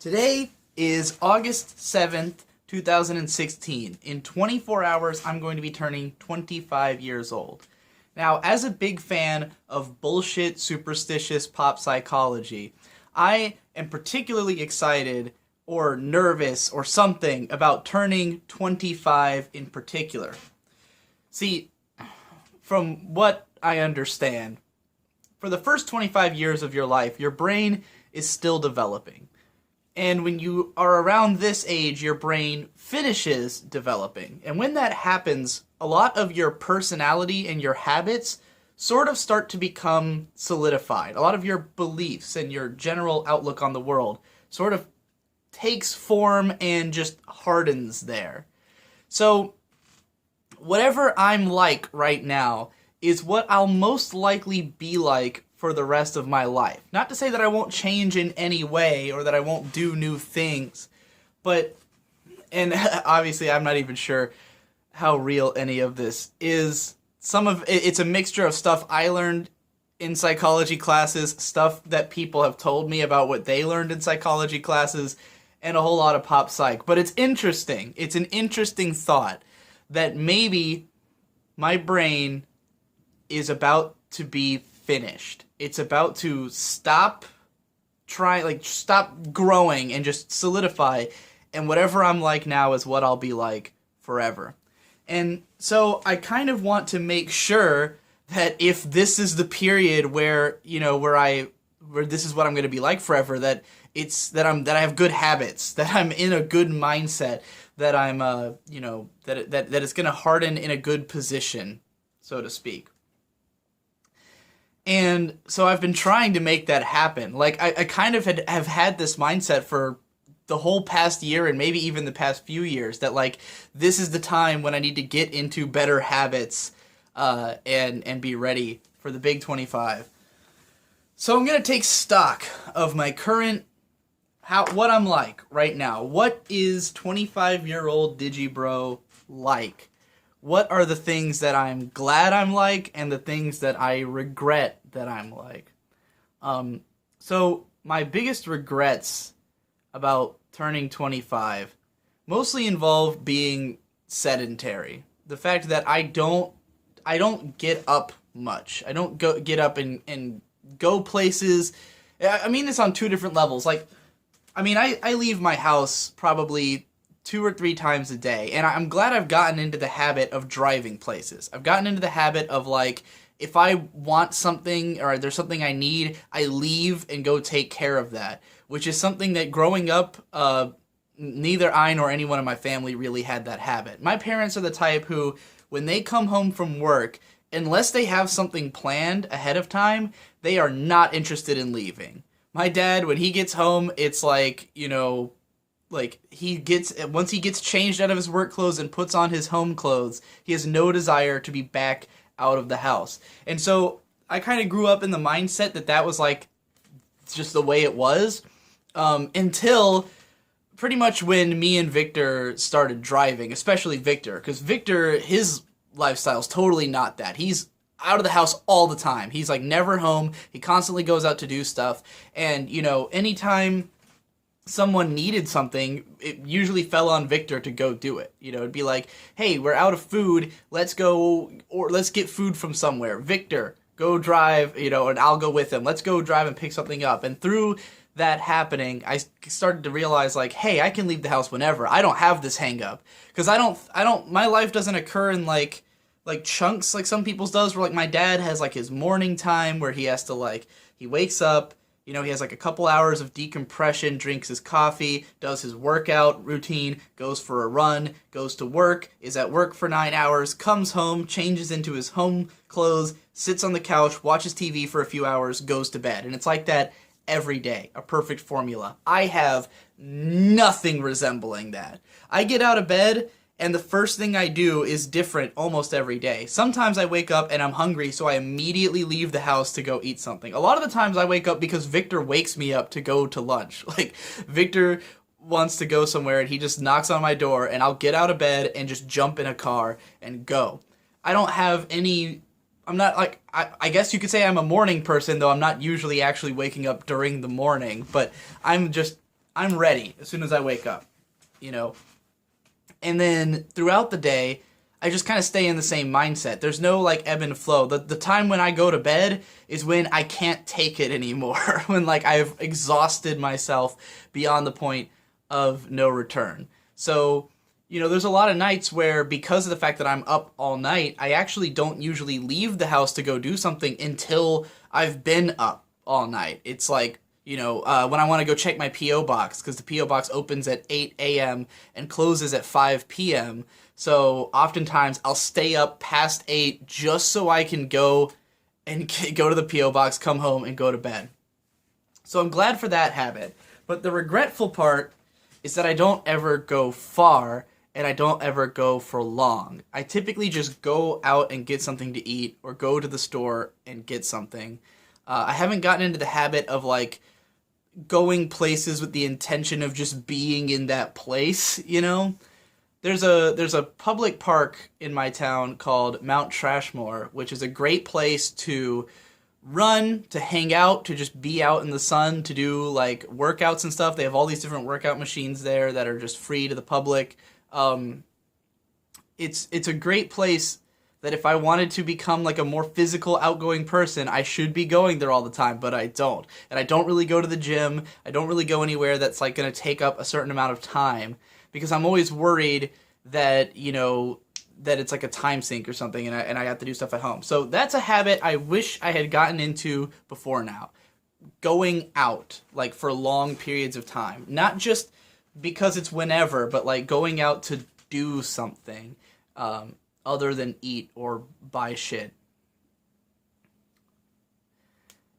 Today is August 7th, 2016. In 24 hours, I'm going to be turning 25 years old. Now, as a big fan of bullshit, superstitious pop psychology, I am particularly excited or nervous or something about turning 25 in particular. See, from what I understand, for the first 25 years of your life, your brain is still developing. And when you are around this age, your brain finishes developing. And when that happens, a lot of your personality and your habits sort of start to become solidified. A lot of your beliefs and your general outlook on the world sort of takes form and just hardens there. So, whatever I'm like right now is what I'll most likely be like for the rest of my life. Not to say that I won't change in any way or that I won't do new things, but, and obviously I'm not even sure how real any of this is. Some of it's a mixture of stuff I learned in psychology classes, stuff that people have told me about what they learned in psychology classes, and a whole lot of pop psych. But it's interesting. It's an interesting thought that maybe my brain is about to be finished. It's about to stop growing and just solidify, and whatever I'm like now is what I'll be like forever. And so I kind of want to make sure that if this is the period where, where this is what I'm going to be like forever, that I have good habits, that I'm in a good mindset, that I'm that it's going to harden in a good position, so to speak. And so I've been trying to make that happen. Like, I kind of have had this mindset for the whole past year and maybe even the past few years that, like, this is the time when I need to get into better habits and be ready for the big 25. So I'm going to take stock of my current, what I'm like right now. What is 25-year-old DigiBro like? What are the things that I'm glad I'm like and the things that I regret that I'm like? So my biggest regrets about turning 25 mostly involve being sedentary. The fact that I don't get up much. I don't get up and go places. I mean this on two different levels. I leave my house probably 2 or 3 times a day, and I'm glad I've gotten into the habit of driving places. I've gotten into the habit of, like, if I want something or there's something I need, I leave and go take care of that, which is something that growing up, neither I nor anyone in my family really had that habit. My parents are the type who, when they come home from work, unless they have something planned ahead of time, they are not interested in leaving. My dad, when he gets home, it's like, once he gets changed out of his work clothes and puts on his home clothes, he has no desire to be back out of the house. And so I kind of grew up in the mindset that was like just the way it was, until pretty much when me and Victor started driving, especially Victor, because Victor, his lifestyle's totally not that. He's out of the house all the time. He's like never home. He constantly goes out to do stuff. And, anytime someone needed something, it usually fell on Victor to go do it. It'd be like, hey, we're out of food, let's go, or let's get food from somewhere. Victor, go drive, and I'll go with him. Let's go drive and pick something up. And through that happening, I started to realize, like, hey, I can leave the house whenever. I don't have this hang up. Because my life doesn't occur in, like chunks like some people's does, where, like, my dad has, like, his morning time where he has to, like, he wakes up, he has like a couple hours of decompression, drinks his coffee, does his workout routine, goes for a run, goes to work, is at work for 9 hours, comes home, changes into his home clothes, sits on the couch, watches TV for a few hours, goes to bed. And it's like that every day. A perfect formula. I have nothing resembling that. I get out of bed, and the first thing I do is different almost every day. Sometimes I wake up and I'm hungry, so I immediately leave the house to go eat something. A lot of the times I wake up because Victor wakes me up to go to lunch. Like, Victor wants to go somewhere and he just knocks on my door, and I'll get out of bed and just jump in a car and go. I don't have any I'm not like, I guess you could say I'm a morning person, though I'm not usually actually waking up during the morning, but I'm ready as soon as I wake up, you know. And then throughout the day, I just kind of stay in the same mindset. There's no like ebb and flow. The time when I go to bed is when I can't take it anymore. When like I've exhausted myself beyond the point of no return. So, you know, there's a lot of nights where because of the fact that I'm up all night, I actually don't usually leave the house to go do something until I've been up all night. It's like, you know, when I want to go check my P.O. box, because the P.O. box opens at 8 a.m. and closes at 5 p.m., so oftentimes I'll stay up past 8 just so I can go and go to the P.O. box, come home, and go to bed. So I'm glad for that habit. But the regretful part is that I don't ever go far and I don't ever go for long. I typically just go out and get something to eat or go to the store and get something. I haven't gotten into the habit of like going places with the intention of just being in that place, you know? There's a public park in my town called Mount Trashmore, which is a great place to run, to hang out, to just be out in the sun, to do like workouts and stuff. They have all these different workout machines there that are just free to the public. It's a great place that if I wanted to become like a more physical, outgoing person, I should be going there all the time, but I don't. And I don't really go to the gym. I don't really go anywhere that's like going to take up a certain amount of time, because I'm always worried that, you know, that it's like a time sink or something and I have to do stuff at home. So that's a habit I wish I had gotten into before now. Going out, like for long periods of time. Not just because it's whenever, but like going out to do something other than eat or buy shit.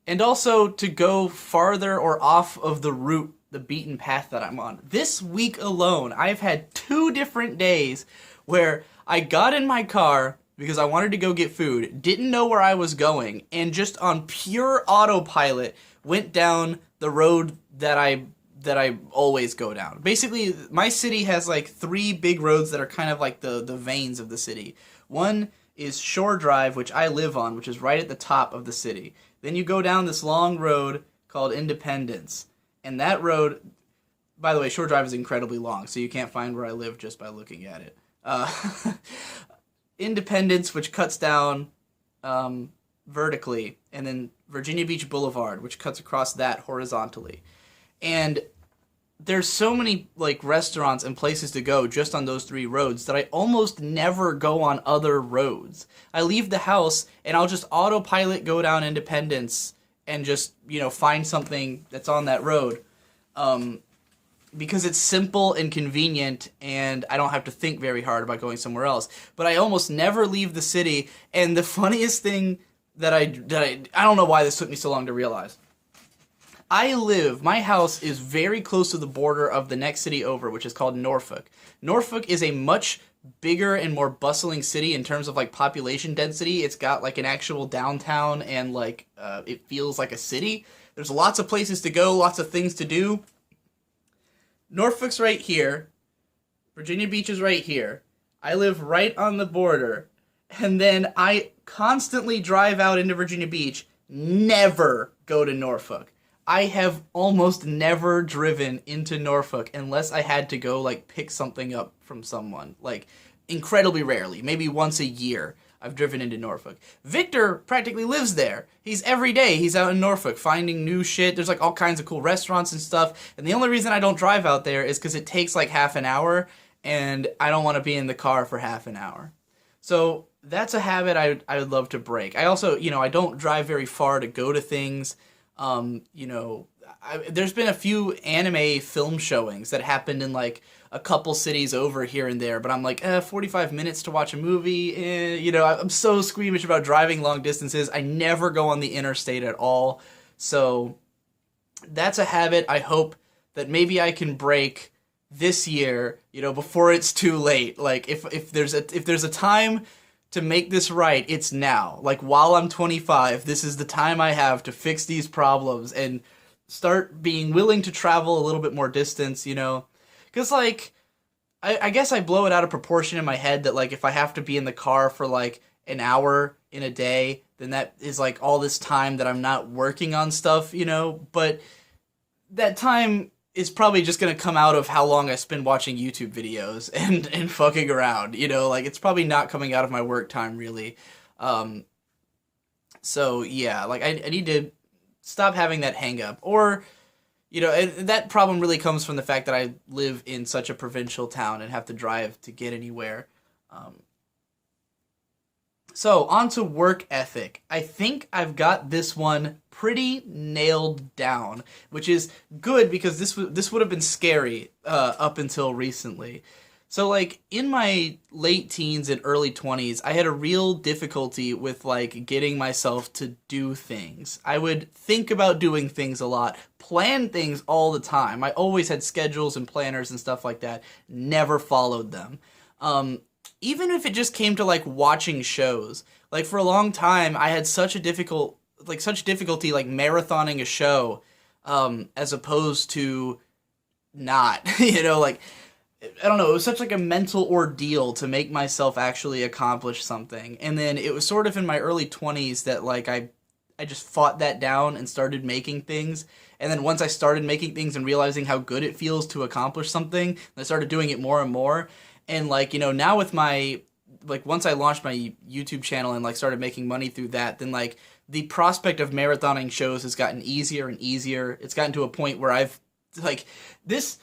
And also to go farther or off of the route, the beaten path that I'm on. This week alone, I've had 2 different days where I got in my car because I wanted to go get food, didn't know where I was going, and just on pure autopilot went down the road that I always go down. Basically, my city has like 3 big roads that are kind of like the veins of the city. One is Shore Drive, which I live on, which is right at the top of the city. Then you go down this long road called Independence. And that road, by the way, Shore Drive is incredibly long, so you can't find where I live just by looking at it. Independence, which cuts down vertically, and then Virginia Beach Boulevard, which cuts across that horizontally. And there's so many like restaurants and places to go just on those 3 roads that I almost never go on other roads. I leave the house and I'll just autopilot go down Independence and just, you know, find something that's on that road. Because it's simple and convenient and I don't have to think very hard about going somewhere else. But I almost never leave the city, and the funniest thing that I don't know why this took me so long to realize. My house is very close to the border of the next city over, which is called Norfolk. Norfolk is a much bigger and more bustling city in terms of like population density. It's got like an actual downtown and like it feels like a city. There's lots of places to go, lots of things to do. Norfolk's right here. Virginia Beach is right here. I live right on the border. And then I constantly drive out into Virginia Beach, never go to Norfolk. I have almost never driven into Norfolk unless I had to go like pick something up from someone. Like incredibly rarely, maybe once a year I've driven into Norfolk. Victor practically lives there. Every day he's out in Norfolk finding new shit. There's like all kinds of cool restaurants and stuff. And the only reason I don't drive out there is because it takes like half an hour and I don't want to be in the car for half an hour. So that's a habit I would love to break. I also, you know, I don't drive very far to go to things. You know, there's been a few anime film showings that happened in like a couple cities over here and there, but I'm like, 45 minutes to watch a movie, you know, I'm so squeamish about driving long distances. I never go on the interstate at all. So that's a habit I hope that maybe I can break this year, you know, before it's too late. Like if there's a time to make this right, it's now. Like while I'm 25, this is the time I have to fix these problems and start being willing to travel a little bit more distance, you know? Because like, I guess I blow it out of proportion in my head that like if I have to be in the car for like an hour in a day, then that is like all this time that I'm not working on stuff, you know? But that time is probably just gonna come out of how long I spend watching YouTube videos and fucking around. You know, like it's probably not coming out of my work time really. Um, so yeah, like I need to stop having that hang up. Or, you know, and that problem really comes from the fact that I live in such a provincial town and have to drive to get anywhere. Um, so, on to work ethic. I think I've got this one pretty nailed down, which is good because this would have been scary up until recently. So, like in my late teens and early 20s, I had a real difficulty with like getting myself to do things. I would think about doing things a lot, plan things all the time. I always had schedules and planners and stuff like that. Never followed them. Um, Even if it just came to like watching shows, like for a long time I had such difficulty like marathoning a show, as opposed to not. You know, like I don't know, it was such like a mental ordeal to make myself actually accomplish something. And then it was sort of in my early 20s that like I just fought that down and started making things. And then once I started making things and realizing how good it feels to accomplish something, I started doing it more and more. And like, you know, now with my like once I launched my YouTube channel and like started making money through that, then like the prospect of marathoning shows has gotten easier and easier. It's gotten to a point where I've like this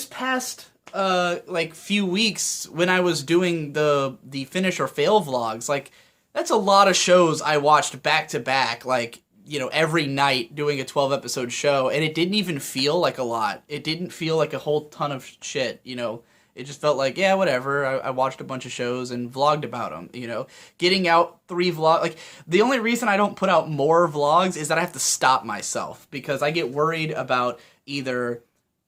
past like few weeks when I was doing the finish or fail vlogs, like that's a lot of shows I watched back to back, like, you know, every night doing a 12 episode show, and it didn't even feel like a lot. It didn't feel like a whole ton of shit, you know. It just felt like, yeah, whatever. I watched a bunch of shows and vlogged about them, you know. Getting out 3 vlogs. Like, the only reason I don't put out more vlogs is that I have to stop myself because I get worried about either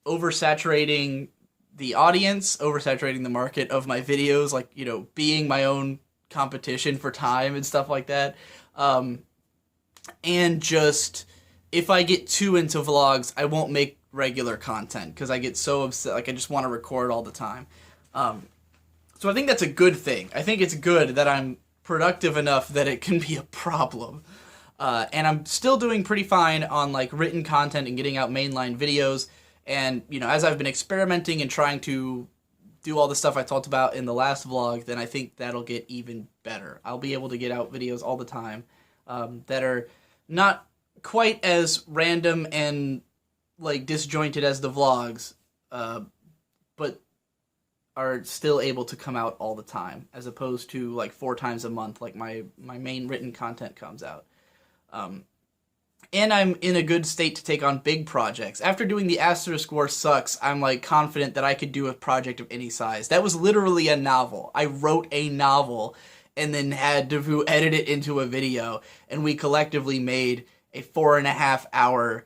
oversaturating the audience, oversaturating the market of my videos, like, you know, being my own competition for time and stuff like that. And just, if I get too into vlogs, I won't make regular content because I get so upset. Like I just want to record all the time. So I think that's a good thing. I think it's good that I'm productive enough that it can be a problem. And I'm still doing pretty fine on like written content and getting out mainline videos. And, you know, as I've been experimenting and trying to do all the stuff I talked about in the last vlog, then I think that'll get even better. I'll be able to get out videos all the time that are not quite as random and like disjointed as the vlogs, but are still able to come out all the time, as opposed to like 4 times a month, like my main written content comes out. And I'm in a good state to take on big projects. After doing the Asterisk War Sucks, I'm like confident that I could do a project of any size. That was literally a novel. I wrote a novel and then had to edit it into a video, and we collectively made a 4.5 hour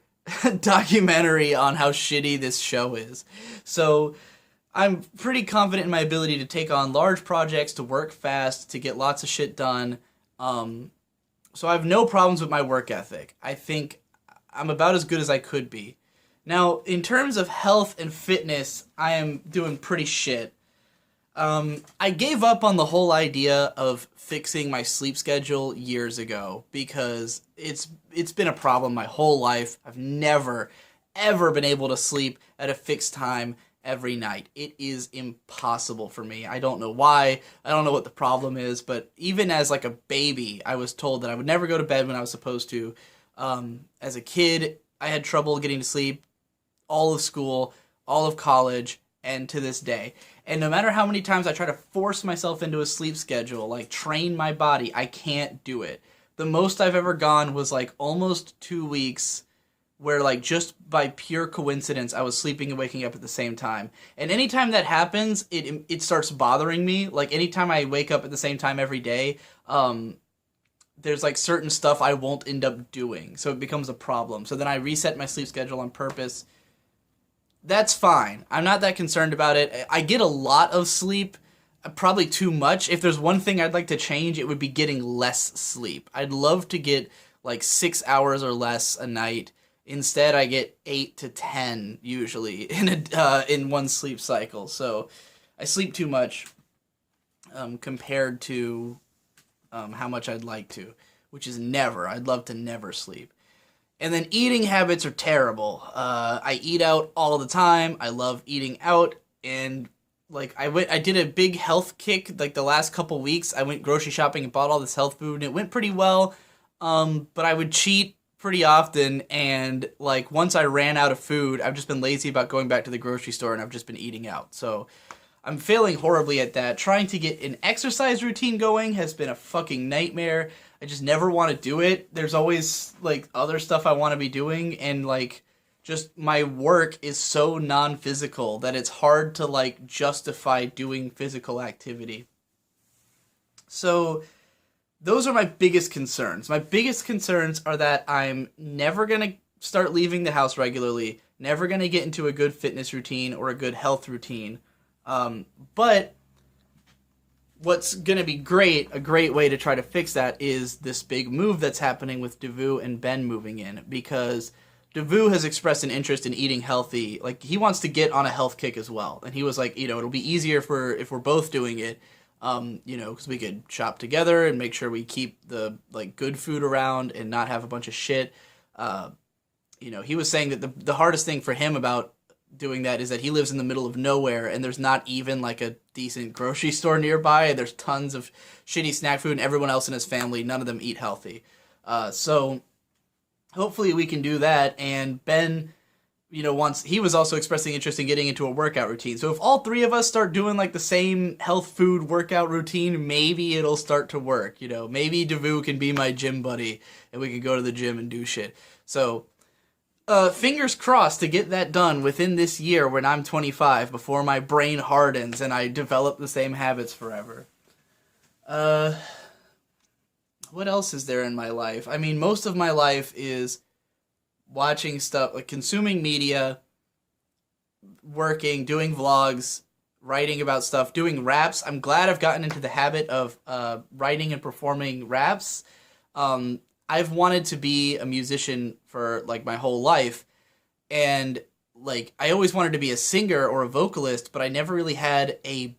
documentary on how shitty this show is. So I'm pretty confident in my ability to take on large projects, to work fast, to get lots of shit done. So I have no problems with my work ethic. I think I'm about as good as I could be. Now, in terms of health and fitness, I am doing pretty shit. I gave up on the whole idea of fixing my sleep schedule years ago because it's been a problem my whole life. I've never, ever been able to sleep at a fixed time every night. It is impossible for me. I don't know why. I don't know what the problem is, but even as like a baby, I was told that I would never go to bed when I was supposed to. As a kid, I had trouble getting to sleep all of school, all of college, and to this day. And no matter how many times I try to force myself into a sleep schedule, like train my body, I can't do it. The most I've ever gone was like almost 2 weeks where like just by pure coincidence I was sleeping and waking up at the same time. And anytime that happens, it starts bothering me. Like anytime I wake up at the same time every day, there's like certain stuff I won't end up doing. So it becomes a problem. So then I reset my sleep schedule on purpose. That's fine. I'm not that concerned about it. I get a lot of sleep, probably too much. If there's one thing I'd like to change, it would be getting less sleep. I'd love to get like 6 hours or less a night. Instead, I get 8 to 10 usually in one sleep cycle. So I sleep too much compared to how much I'd like to, which is never. I'd love to never sleep. And then eating habits are terrible. I eat out all the time. I love eating out, and like I did a big health kick like the last couple weeks. I went grocery shopping and bought all this health food, and it went pretty well. But I would cheat pretty often, and like once I ran out of food, I've just been lazy about going back to the grocery store, and I've just been eating out. So I'm failing horribly at that. Trying to get an exercise routine going has been a fucking nightmare. I just never want to do it. There's always like other stuff I want to be doing, and like just my work is so non-physical that it's hard to like justify doing physical activity. So those are my biggest concerns. My biggest concerns are that I'm never going to start leaving the house regularly, never going to get into a good fitness routine or a good health routine. But what's going to be a great way to try to fix that is this big move that's happening with Devu and Ben moving in, because Devu has expressed an interest in eating healthy. Like, he wants to get on a health kick as well. And he was like, it'll be easier if we're both doing it, because we could shop together and make sure we keep the, like, good food around and not have a bunch of shit. He was saying that the hardest thing for him about doing that is that he lives in the middle of nowhere, and there's not even like a decent grocery store nearby, and there's tons of shitty snack food, and everyone else in his family, none of them eat healthy. So hopefully we can do that. And Ben, he was also expressing interest in getting into a workout routine. So if all three of us start doing like the same health food workout routine, maybe it'll start to work. Maybe Devu can be my gym buddy, and we can go to the gym and do shit. So fingers crossed to get that done within this year when I'm 25, before my brain hardens and I develop the same habits forever. What else is there in my life? I mean, most of my life is watching stuff, like consuming media, working, doing vlogs, writing about stuff, doing raps. I'm glad I've gotten into the habit of writing and performing raps. I've wanted to be a musician for like my whole life, and like I always wanted to be a singer or a vocalist, but I never really had a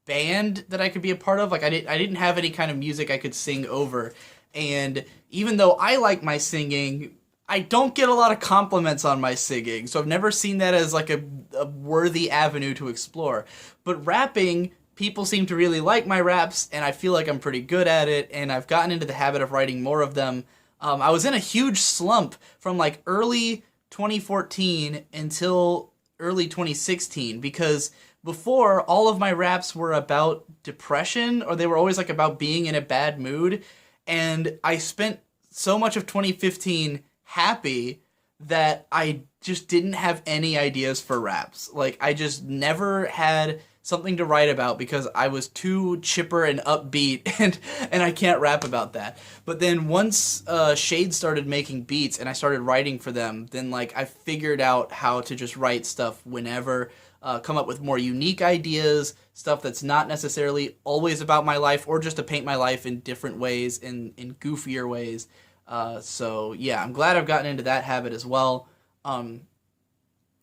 band that I could be a part of. Like I didn't have any kind of music I could sing over. And even though I like my singing, I don't get a lot of compliments on my singing. So I've never seen that as like a worthy avenue to explore. But rapping, people seem to really like my raps, and I feel like I'm pretty good at it, and I've gotten into the habit of writing more of them. I was in a huge slump from like early 2014 until early 2016, because before, all of my raps were about depression, or they were always like about being in a bad mood, and I spent so much of 2015 happy that I just didn't have any ideas for raps. Like, I just never had something to write about because I was too chipper and upbeat, and I can't rap about that. But then once Shade started making beats and I started writing for them, then like I figured out how to just write stuff whenever, come up with more unique ideas, stuff that's not necessarily always about my life, or just to paint my life in different ways, in goofier ways. So yeah, I'm glad I've gotten into that habit as well.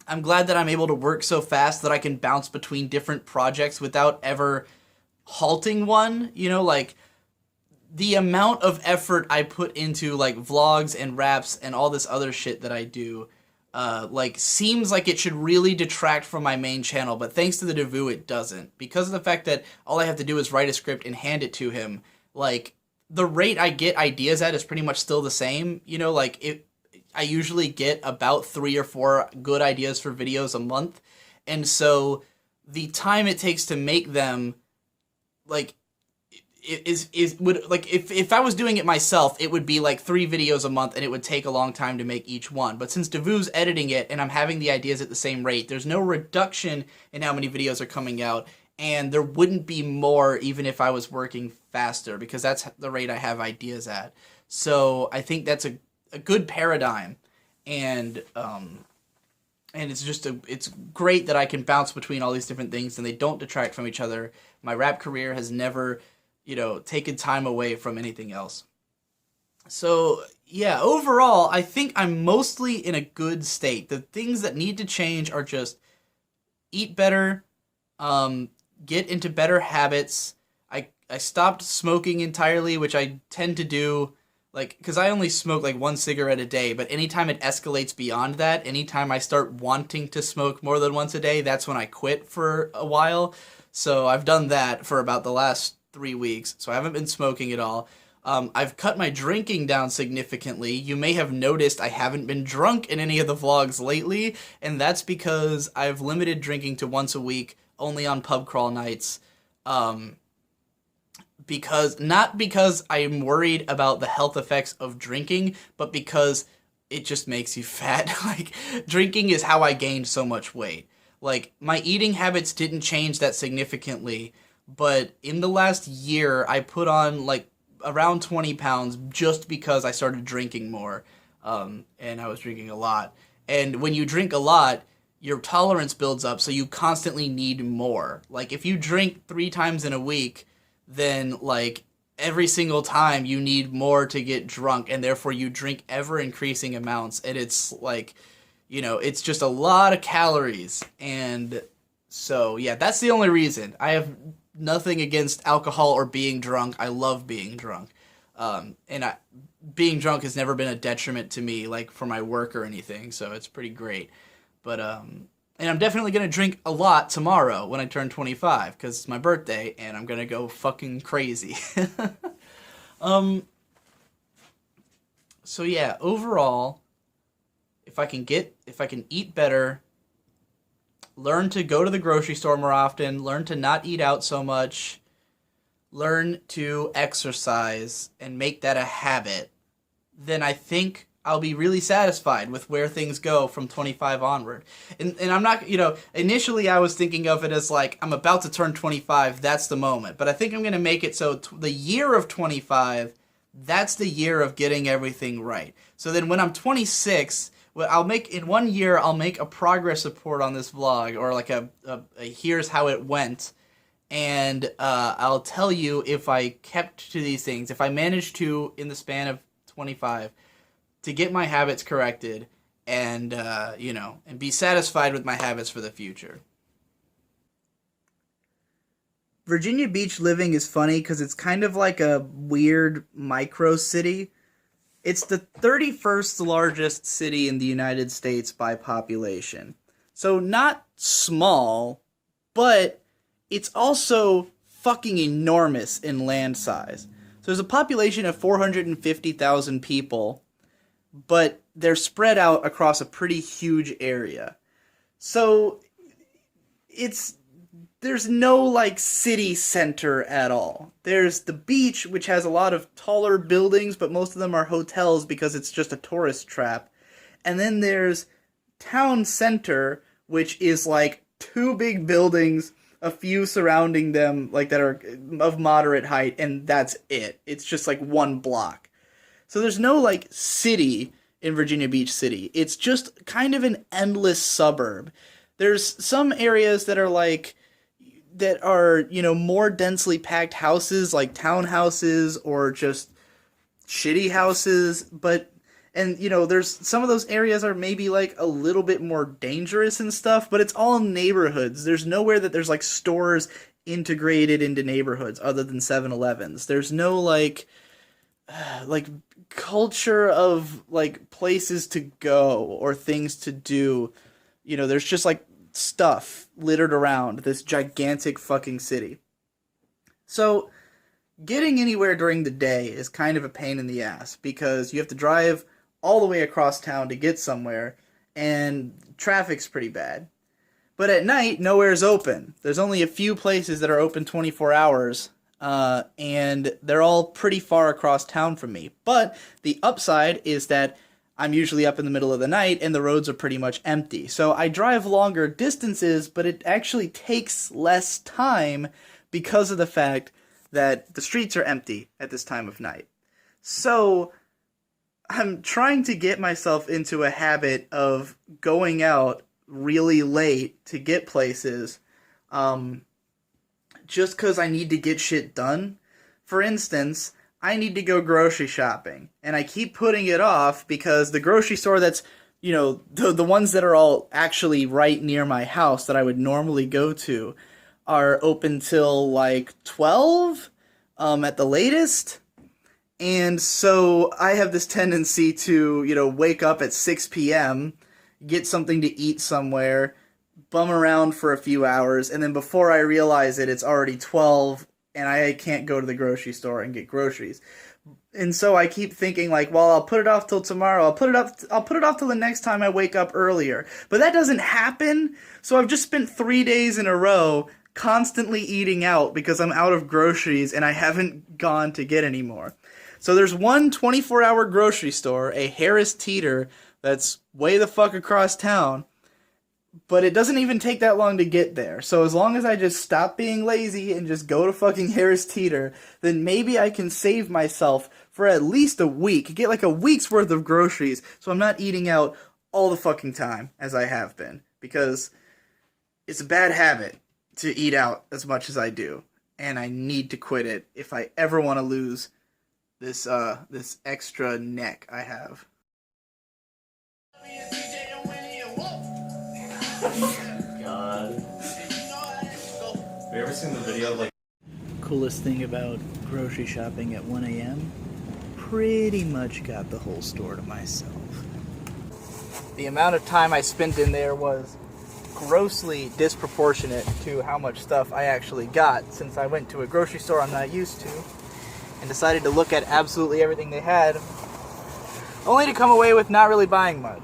I'm glad that I'm able to work so fast that I can bounce between different projects without ever halting one. Like the amount of effort I put into like vlogs and raps and all this other shit that I do, like seems like it should really detract from my main channel, but thanks to the Devu, it doesn't. Because of the fact that all I have to do is write a script and hand it to him, like the rate I get ideas at is pretty much still the same. I usually get about 3 or 4 good ideas for videos a month, and so the time it takes to make them, like, would like if I was doing it myself, it would be like 3 videos a month, and it would take a long time to make each one. But since Devu's editing it and I'm having the ideas at the same rate, there's no reduction in how many videos are coming out, and there wouldn't be more even if I was working faster, because that's the rate I have ideas at. So I think that's a good paradigm, and it's great that I can bounce between all these different things and they don't detract from each other. My rap career has never, taken time away from anything else. So yeah, overall, I think I'm mostly in a good state. The things that need to change are just eat better, get into better habits. I stopped smoking entirely, which I tend to do. Like, because I only smoke like one cigarette a day, but anytime it escalates beyond that, anytime I start wanting to smoke more than once a day, that's when I quit for a while. So I've done that for about the last 3 weeks. So I haven't been smoking at all. I've cut my drinking down significantly. You may have noticed I haven't been drunk in any of the vlogs lately, and that's because I've limited drinking to once a week, only on pub crawl nights. Not because I'm worried about the health effects of drinking, but because it just makes you fat. Like, drinking is how I gained so much weight. Like, my eating habits didn't change that significantly, but in the last year, I put on, like, around 20 pounds just because I started drinking more, and I was drinking a lot. And when you drink a lot, your tolerance builds up, so you constantly need more. Like, if you drink 3 times in a week, then, like, every single time you need more to get drunk, and therefore you drink ever-increasing amounts, and it's, like, it's just a lot of calories. And so, yeah, that's the only reason. I have nothing against alcohol or being drunk. I love being drunk. Being drunk has never been a detriment to me, like, for my work or anything, so it's pretty great. But, and I'm definitely going to drink a lot tomorrow when I turn 25, because it's my birthday, and I'm going to go fucking crazy. So yeah, overall, if I can eat better, learn to go to the grocery store more often, learn to not eat out so much, learn to exercise, and make that a habit, then I think I'll be really satisfied with where things go from 25 onward. And I'm not, initially I was thinking of it as like, I'm about to turn 25, that's the moment. But I think I'm going to make it so the year of 25, that's the year of getting everything right. So then when I'm 26, in 1 year, I'll make a progress report on this vlog, or like a here's how it went. And I'll tell you if I kept to these things, if I managed to, in the span of 25, to get my habits corrected and, and be satisfied with my habits for the future. Virginia Beach living is funny because it's kind of like a weird micro city. It's the 31st largest city in the United States by population. So not small, but it's also fucking enormous in land size. So there's a population of 450,000 people, but they're spread out across a pretty huge area. So there's no, like, city center at all. There's the beach, which has a lot of taller buildings, but most of them are hotels because it's just a tourist trap. And then there's town center, which is, like, 2 big buildings, a few surrounding them, like, that are of moderate height, and that's it. It's just, like, 1 block. So there's no, like, city in Virginia Beach City. It's just kind of an endless suburb. There's some areas that are, like, more densely packed houses, like townhouses or just shitty houses, there's some of those areas are maybe, like, a little bit more dangerous and stuff, but it's all neighborhoods. There's nowhere that there's, like, stores integrated into neighborhoods other than 7-Elevens. There's no, like culture of, like, places to go or things to do. There's just, like, stuff littered around this gigantic fucking city. So getting anywhere during the day is kind of a pain in the ass because you have to drive all the way across town to get somewhere, and traffic's pretty bad. But at night, nowhere's open. There's only a few places that are open 24 hours, and they're all pretty far across town from me. But the upside is that I'm usually up in the middle of the night, and the roads are pretty much empty. So I drive longer distances, but it actually takes less time because of the fact that the streets are empty at this time of night. So I'm trying to get myself into a habit of going out really late to get places, just because I need to get shit done. For instance, I need to go grocery shopping, and I keep putting it off because the grocery store that's, the ones that are all actually right near my house that I would normally go to are open till, like, 12 at the latest. And so I have this tendency to, wake up at 6 p.m., get something to eat somewhere, bum around for a few hours, and then before I realize it, it's already 12 and I can't go to the grocery store and get groceries. And so I keep thinking like, well, I'll put it off till tomorrow. I'll put it off till the next time I wake up earlier. But that doesn't happen. So I've just spent 3 days in a row constantly eating out because I'm out of groceries and I haven't gone to get any more. So there's one 24-hour grocery store, a Harris Teeter, that's way the fuck across town, but it doesn't even take that long to get there. So as long as I just stop being lazy and just go to fucking Harris Teeter, then maybe I can save myself for at least a week. Get like a week's worth of groceries so I'm not eating out all the fucking time as I have been. Because it's a bad habit to eat out as much as I do. And I need to quit it if I ever want to lose this extra neck I have. God. Have you ever seen the video of, like... Coolest thing about grocery shopping at 1 a.m.? Pretty much got the whole store to myself. The amount of time I spent in there was grossly disproportionate to how much stuff I actually got, since I went to a grocery store I'm not used to and decided to look at absolutely everything they had, only to come away with not really buying much.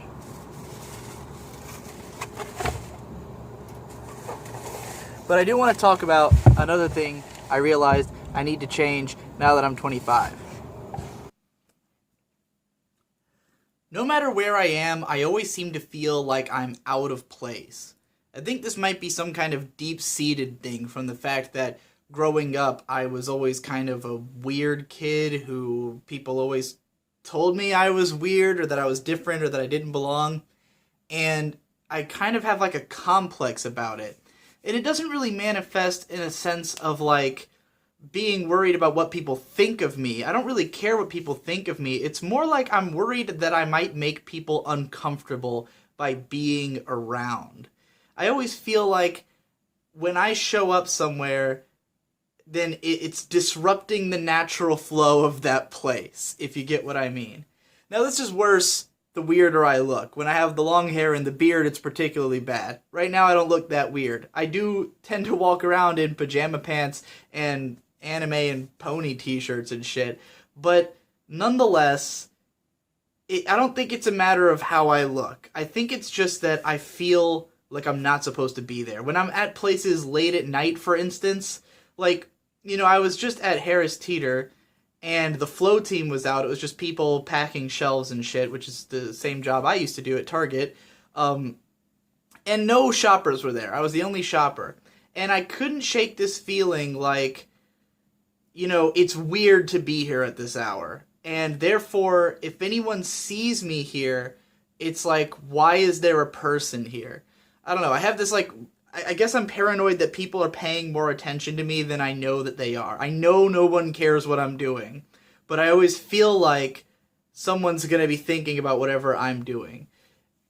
But I do want to talk about another thing I realized I need to change now that I'm 25. No matter where I am, I always seem to feel like I'm out of place. I think this might be some kind of deep-seated thing from the fact that growing up, I was always kind of a weird kid who people always told me I was weird or that I was different or that I didn't belong. And I kind of have like a complex about it. And it doesn't really manifest in a sense of like being worried about what people think of me. I don't really care what people think of me. It's more like I'm worried that I might make people uncomfortable by being around. I always feel like when I show up somewhere, then it's disrupting the natural flow of that place, if you get what I mean. Now, this is worse the weirder I look. When I have the long hair and the beard, it's particularly bad. Right now, I don't look that weird. I do tend to walk around in pajama pants and anime and pony t-shirts and shit, but nonetheless, I don't think it's a matter of how I look. I think it's just that I feel like I'm not supposed to be there. When I'm at places late at night, for instance, like, I was just at Harris Teeter, and the flow team was out. It was just people packing shelves and shit, which is the same job I used to do at Target. And no shoppers were there. I was the only shopper. And I couldn't shake this feeling like, it's weird to be here at this hour. And therefore, if anyone sees me here, it's like, why is there a person here? I don't know. I have this, like, I guess I'm paranoid that people are paying more attention to me than I know that they are. I know no one cares what I'm doing, but I always feel like someone's going to be thinking about whatever I'm doing.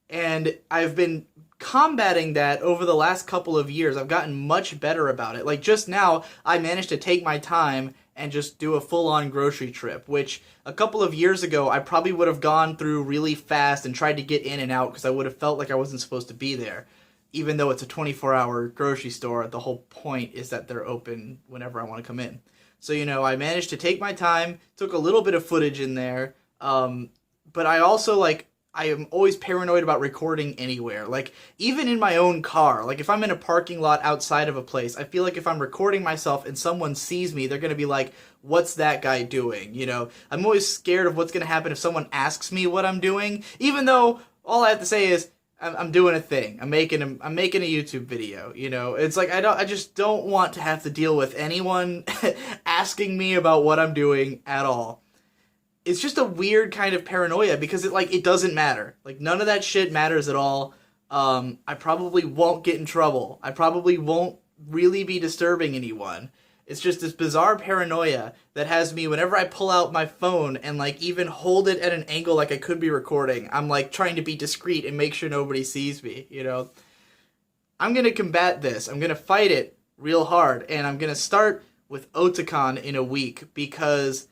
And I've been combating that over the last couple of years. I've gotten much better about it. Like just now, I managed to take my time and just do a full-on grocery trip, which a couple of years ago, I probably would have gone through really fast and tried to get in and out because I would have felt like I wasn't supposed to be there. Even though it's a 24-hour grocery store, the whole point is that they're open whenever I want to come in. So, I managed to take my time, took a little bit of footage in there, but I also, I am always paranoid about recording anywhere. Like, even in my own car, like, if I'm in a parking lot outside of a place, I feel like if I'm recording myself and someone sees me, they're going to be like, what's that guy doing? I'm always scared of what's going to happen if someone asks me what I'm doing, even though all I have to say is, I'm doing a thing. I'm making a YouTube video. It's like I just don't want to have to deal with anyone asking me about what I'm doing at all. It's just a weird kind of paranoia because it doesn't matter. Like none of that shit matters at all. I probably won't get in trouble. I probably won't really be disturbing anyone. It's just this bizarre paranoia that has me whenever I pull out my phone and even hold it at an angle like I could be recording. I'm trying to be discreet and make sure nobody sees me, I'm going to combat this. I'm going to fight it real hard and I'm going to start with Otakon in a week because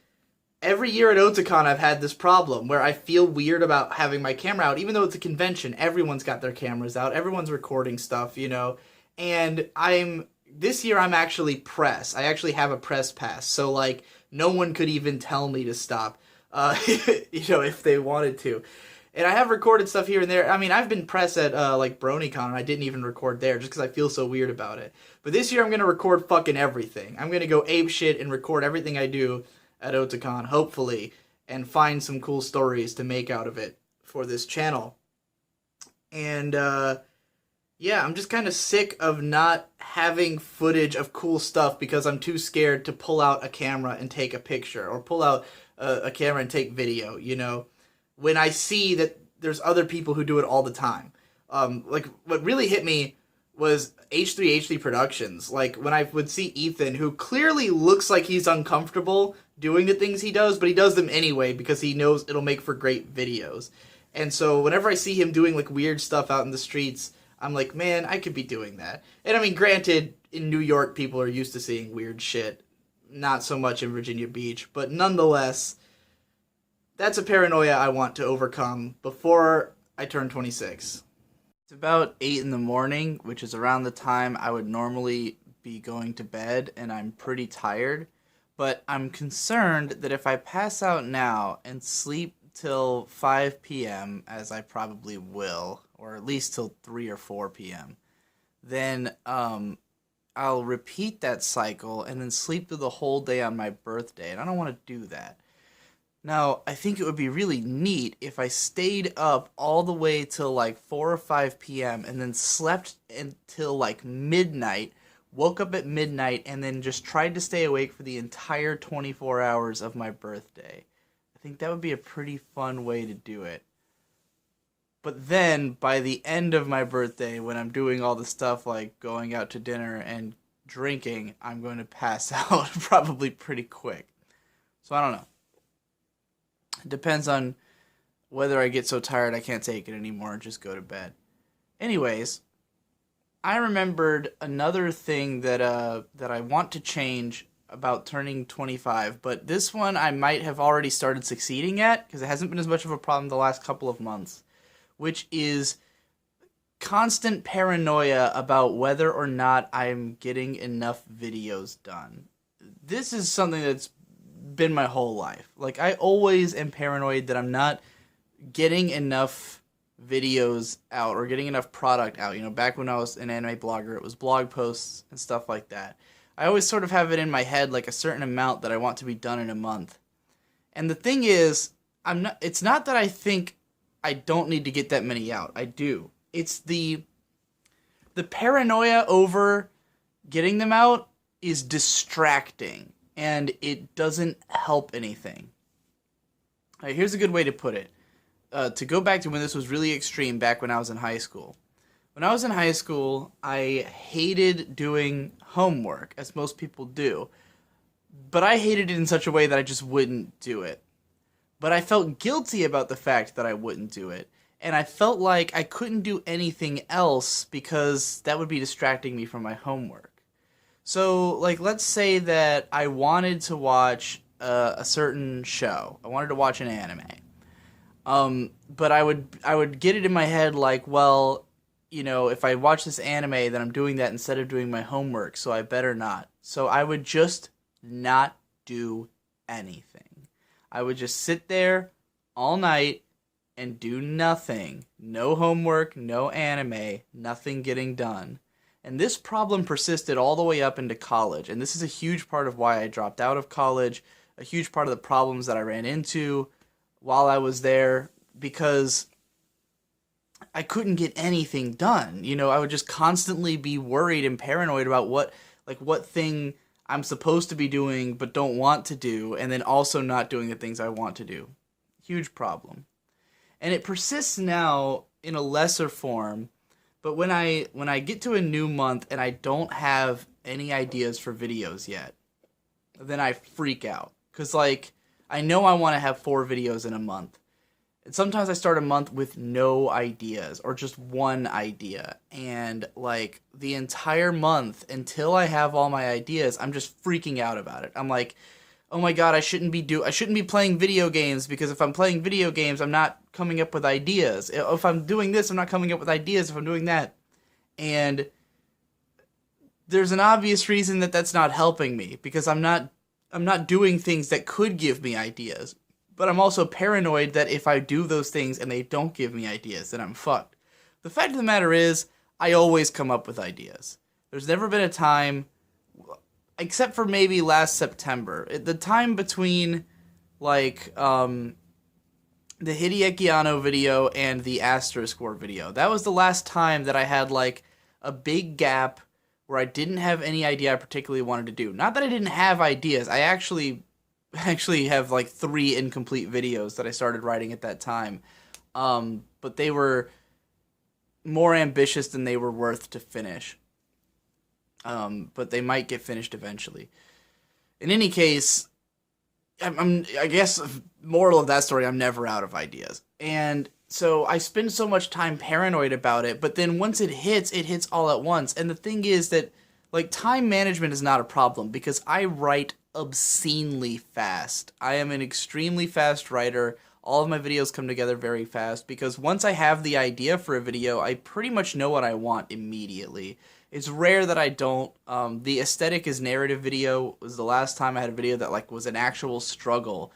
every year at Otakon I've had this problem where I feel weird about having my camera out, even though it's a convention. Everyone's got their cameras out. Everyone's recording stuff, you know. And this year I'm actually press. I actually have a press pass. So, like, no one could even tell me to stop, you know, if they wanted to. And I have recorded stuff here and there. I mean, I've been press at, like, BronyCon, and I didn't even record there just because I feel so weird about it. But this year I'm going to record fucking everything. I'm going to go ape shit and record everything I do at Otakon, hopefully, and find some cool stories to make out of it for this channel. And, yeah, I'm just kind of sick of not having footage of cool stuff because I'm too scared to pull out a camera and take a picture, or pull out a camera and take video, you know, when I see that there's other people who do it all the time. Like, what really hit me was H3 Productions. Like, when I would see Ethan, who clearly looks like he's uncomfortable doing the things he does, but he does them anyway because he knows it'll make for great videos. And so whenever I see him doing, like, weird stuff out in the streets, I'm like, man, I could be doing that. And I mean, granted, in New York, people are used to seeing weird shit. Not so much in Virginia Beach, but nonetheless, that's a paranoia I want to overcome before I turn 26. It's about 8 in the morning, which is around the time I would normally be going to bed, and I'm pretty tired. But I'm concerned that if I pass out now and sleep till 5 p.m., as I probably will, or at least till 3 or 4 p.m., then I'll repeat that cycle and then sleep through the whole day on my birthday, and I don't want to do that. Now, I think it would be really neat if I stayed up all the way till like 4 or 5 p.m. and then slept until like midnight, woke up at midnight, and then just tried to stay awake for the entire 24 hours of my birthday. I think that would be a pretty fun way to do it. But then, by the end of my birthday, when I'm doing all the stuff like going out to dinner and drinking, I'm going to pass out probably pretty quick. So I don't know. It depends on whether I get so tired I can't take it anymore and just go to bed. Anyways, I remembered another thing that I want to change about turning 25, but this one I might have already started succeeding at because it hasn't been as much of a problem the last couple of months, which is constant paranoia about whether or not I'm getting enough videos done. This is something that's been my whole life. Like, I always am paranoid that I'm not getting enough videos out or getting enough product out. You know, back when I was an anime blogger, it was blog posts and stuff like that. I always sort of have it in my head like a certain amount that I want to be done in a month. And the thing is, it's not that I think I don't need to get that many out. I do. It's the paranoia over getting them out is distracting, and it doesn't help anything. All right, here's a good way to put it. To go back to when this was really extreme, back when I was in high school. When I was in high school, I hated doing homework, as most people do. But I hated it in such a way that I just wouldn't do it. But I felt guilty about the fact that I wouldn't do it. And I felt like I couldn't do anything else because that would be distracting me from my homework. So, like, let's say that I wanted to watch a certain show. I wanted to watch an anime. But I would get it in my head like, well, you know, if I watch this anime, then I'm doing that instead of doing my homework, so I better not. So I would just not do anything. I would just sit there all night and do nothing. No homework, no anime, nothing getting done. And this problem persisted all the way up into college. And this is a huge part of why I dropped out of college, a huge part of the problems that I ran into while I was there, because I couldn't get anything done. You know, I would just constantly be worried and paranoid about what thing I'm supposed to be doing but don't want to do, and then also not doing the things I want to do. Huge problem. And it persists now in a lesser form, but when I get to a new month and I don't have any ideas for videos yet, then I freak out. Because, like, I know I want to have 4 videos in a month. And sometimes I start a month with no ideas or just one idea. And, like, the entire month until I have all my ideas, I'm just freaking out about it. I'm like, oh my god, I shouldn't be playing video games, because if I'm playing video games, I'm not coming up with ideas. If I'm doing this, I'm not coming up with ideas if I'm doing that. And there's an obvious reason that that's not helping me, because I'm not doing things that could give me ideas. But I'm also paranoid that if I do those things and they don't give me ideas, then I'm fucked. The fact of the matter is, I always come up with ideas. There's never been a time, except for maybe last September, the time between, like, the Hideaki Anno video and the Asterisk War video. That was the last time that I had, like, a big gap where I didn't have any idea I particularly wanted to do. Not that I didn't have ideas. I actually have, like, 3 incomplete videos that I started writing at that time. But they were more ambitious than they were worth to finish. But they might get finished eventually. In any case, I guess, moral of that story, I'm never out of ideas. And so I spend so much time paranoid about it, but then once it hits all at once. And the thing is that, like, time management is not a problem, because I write obscenely fast. I am an extremely fast writer. All of my videos come together very fast, because once I have the idea for a video, I pretty much know what I want immediately. It's rare that I don't. The aesthetic is narrative video was the last time I had a video that, like, was an actual struggle,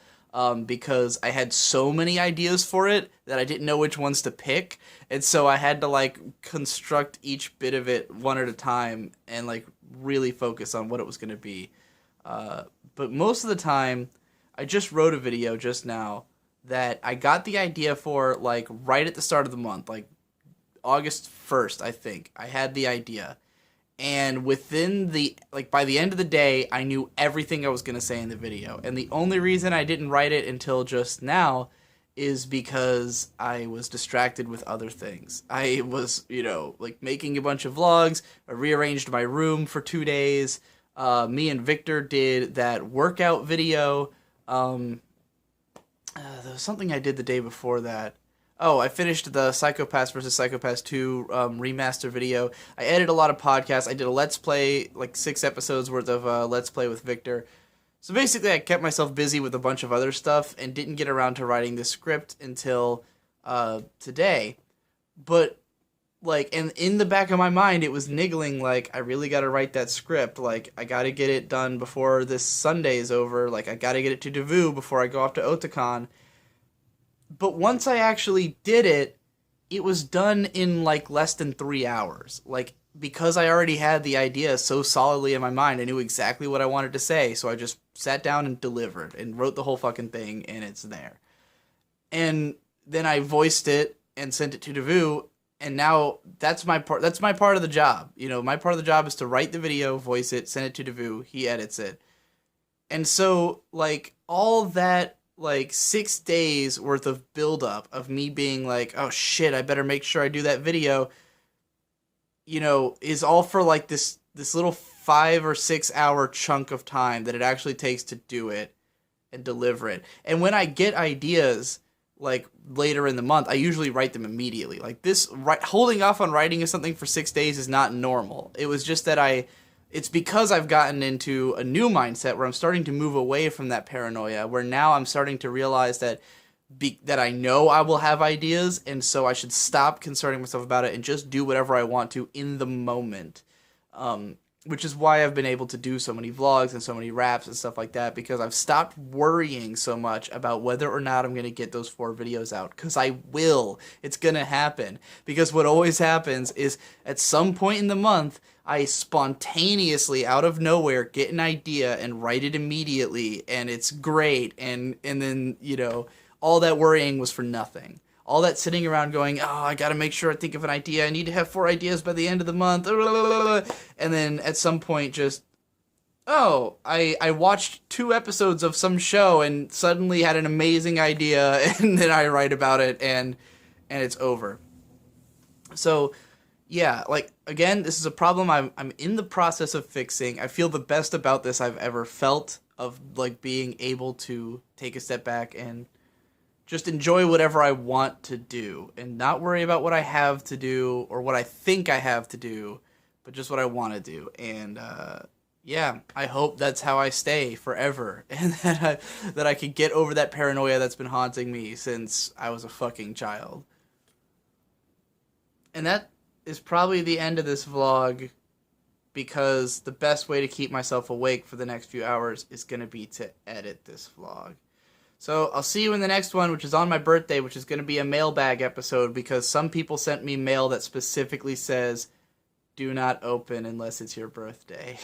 because I had so many ideas for it that I didn't know which ones to pick, and so I had to, like, construct each bit of it one at a time and, like, really focus on what it was going to be. But most of the time, I just wrote a video just now that I got the idea for, like, right at the start of the month, like August 1st, I think. I had the idea. And within by the end of the day, I knew everything I was going to say in the video. And the only reason I didn't write it until just now is because I was distracted with other things. I was, like, making a bunch of vlogs. I rearranged my room for 2 days. Me and Victor did that workout video. There was something I did the day before that. Oh, I finished the Psychopaths vs. Psychopaths 2 remaster video. I edited a lot of podcasts. I did a Let's Play, like 6 episodes worth of Let's Play with Victor. So basically, I kept myself busy with a bunch of other stuff and didn't get around to writing the script until today. But, like, and in the back of my mind, it was niggling, like, I really got to write that script. Like, I got to get it done before this Sunday is over. Like, I got to get it to Devu before I go off to Otakon. But once I actually did it, it was done in, like, less than 3 hours. Like, because I already had the idea so solidly in my mind, I knew exactly what I wanted to say, so I just sat down and delivered and wrote the whole fucking thing, and it's there. And then I voiced it and sent it to Devu, and now that's my part of the job. My part of the job is to write the video, voice it, send it to Devu, he edits it. And so, like, all that, like, 6 days worth of buildup of me being like, oh shit, I better make sure I do that video, is all for, like, this little 5 or 6 hour chunk of time that it actually takes to do it and deliver it. And when I get ideas, like, later in the month, I usually write them immediately. Like, holding off on writing something for 6 days is not normal. It was just that it's because I've gotten into a new mindset where I'm starting to move away from that paranoia, where now I'm starting to realize that I know I will have ideas, and so I should stop concerning myself about it and just do whatever I want to in the moment. Which is why I've been able to do so many vlogs and so many raps and stuff like that, because I've stopped worrying so much about whether or not I'm going to get those 4 videos out, because I will. It's going to happen. Because what always happens is, at some point in the month, I spontaneously, out of nowhere, get an idea and write it immediately, and it's great, and then, all that worrying was for nothing. All that sitting around going, oh, I gotta make sure I think of an idea, I need to have 4 ideas by the end of the month, and then at some point just, oh, I watched 2 episodes of some show and suddenly had an amazing idea, and then I write about it, and it's over. So, yeah, like, again, this is a problem I'm in the process of fixing. I feel the best about this I've ever felt, of, like, being able to take a step back and just enjoy whatever I want to do and not worry about what I have to do or what I think I have to do, but just what I want to do. And yeah, I hope that's how I stay forever, and that I could get over that paranoia that's been haunting me since I was a fucking child. And that is probably the end of this vlog, because the best way to keep myself awake for the next few hours is going to be to edit this vlog. So I'll see you in the next one, which is on my birthday, which is going to be a mailbag episode, because some people sent me mail that specifically says, do not open unless it's your birthday.